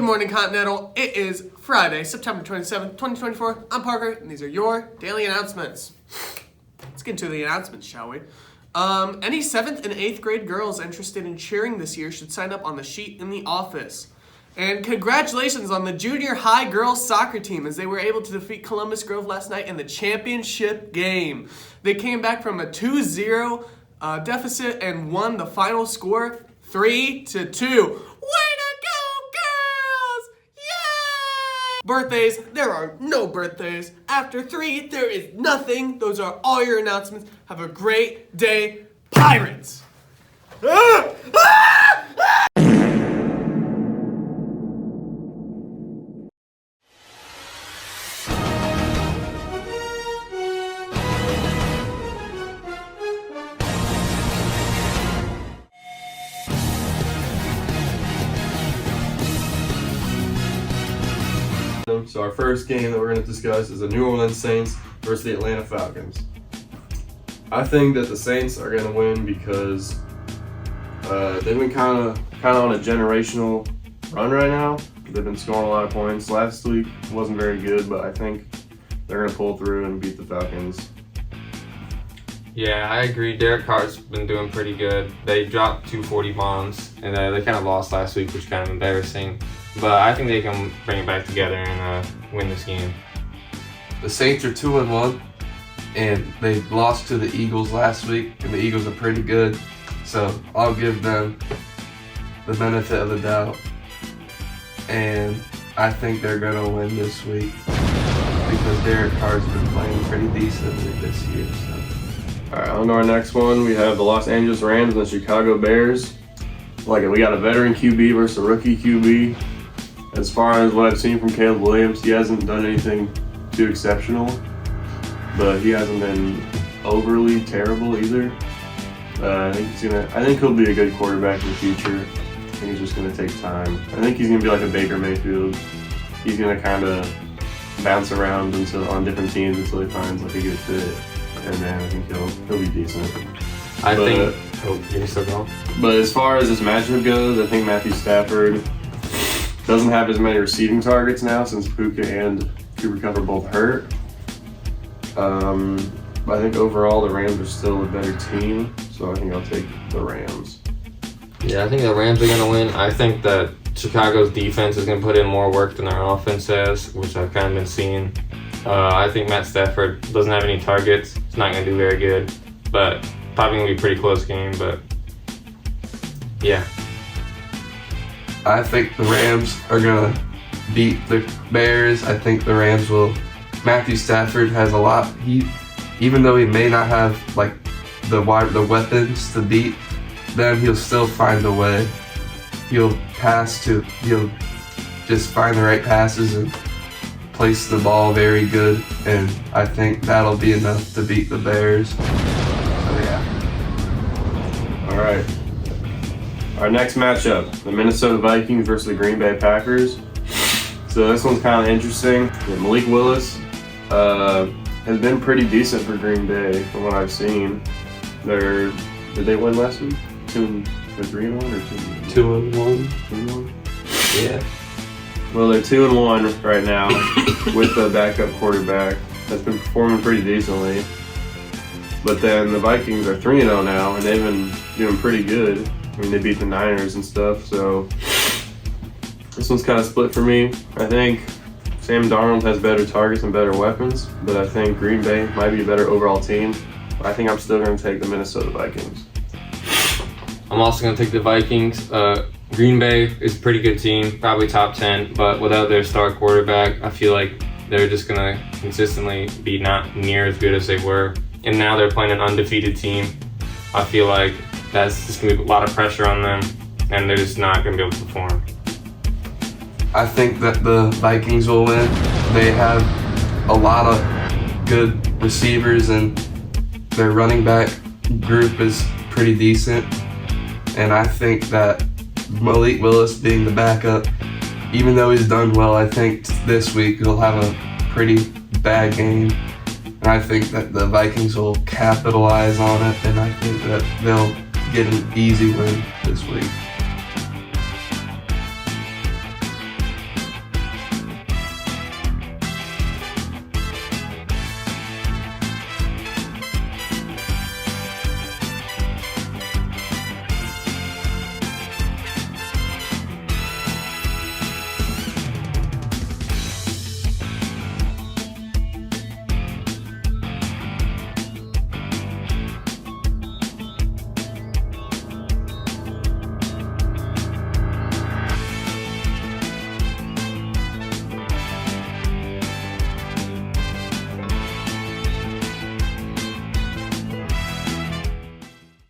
morning, Continental. It is Friday, September 27th, 2024. I'm Parker, and these are your daily announcements. Let's get into the announcements, shall we? Any 7th and 8th grade girls interested in cheering this year should sign up on the sheet in the office. And congratulations on the junior high girls soccer team as they were able to defeat Columbus Grove last night in the championship game. They came back from a 2-0 deficit and won the final score 3-2. Birthdays, there are no birthdays. After 3, there is nothing. Those are all your announcements. Have a great day, Pirates! So our first game that we're going to discuss is the New Orleans Saints versus the Atlanta Falcons. I think that the Saints are going to win because they've been kind of on a generational run right now. They've been scoring a lot of points. Last week wasn't very good, but I think they're going to pull through and beat the Falcons. Yeah, I agree. Derek Carr's been doing pretty good. They dropped 240 bombs, and they kind of lost last week, which is kind of embarrassing. But I think they can bring it back together and win this game. The Saints are 2-1, and they lost to the Eagles last week, and the Eagles are pretty good. So I'll give them the benefit of the doubt, and I think they're going to win this week because Derek Carr's been playing pretty decently this year. So. All right, on to our next one. We have the Los Angeles Rams and the Chicago Bears. We got a veteran QB versus a rookie QB. As far as what I've seen from Caleb Williams, he hasn't done anything too exceptional, but he hasn't been overly terrible either. I think he'll be a good quarterback in the future. I think he's just gonna take time. I think he's gonna be like a Baker Mayfield. He's gonna kind of bounce around on different teams until he finds like a good fit, and then I think he'll be decent. You're still going. But as far as this matchup goes, I think Matthew Stafford doesn't have as many receiving targets now since Puka and Cooper Kupp are both hurt. But I think overall the Rams are still a better team, so I think I'll take the Rams. Yeah, I think the Rams are going to win. I think that Chicago's defense is going to put in more work than their offense has, which I've kind of been seeing. I think Matt Stafford doesn't have any targets. He's not going to do very good, but probably going to be a pretty close game, but yeah. I think the Rams are going to beat the Bears. I think the Rams will. Matthew Stafford has a lot. Even though he may not have the weapons to beat them, he'll still find a way. He'll just find the right passes and place the ball very good. And I think that'll be enough to beat the Bears. So yeah. All right. Our next matchup, the Minnesota Vikings versus the Green Bay Packers. So this one's kind of interesting. Yeah, Malik Willis has been pretty decent for Green Bay from what I've seen. Did they win last week? 3-1 or 2-1? 2-1? Yeah. Well, they're 2-1 right now with the backup quarterback that's been performing pretty decently. But then the Vikings are 3-0 now, and they've been doing pretty good. I mean, they beat the Niners and stuff, so this one's kind of split for me. I think Sam Darnold has better targets and better weapons, but I think Green Bay might be a better overall team. But I think I'm still going to take the Minnesota Vikings. I'm also going to take the Vikings. Green Bay is a pretty good team, probably top 10, but without their star quarterback, I feel like they're just going to consistently be not near as good as they were. And now they're playing an undefeated team. I feel like that's just going to be a lot of pressure on them, and they're just not going to be able to perform. I think that the Vikings will win. They have a lot of good receivers, and their running back group is pretty decent. And I think that Malik Willis being the backup, even though he's done well, I think this week he'll have a pretty bad game. And I think that the Vikings will capitalize on it, and I think that they'll get an easy win this week.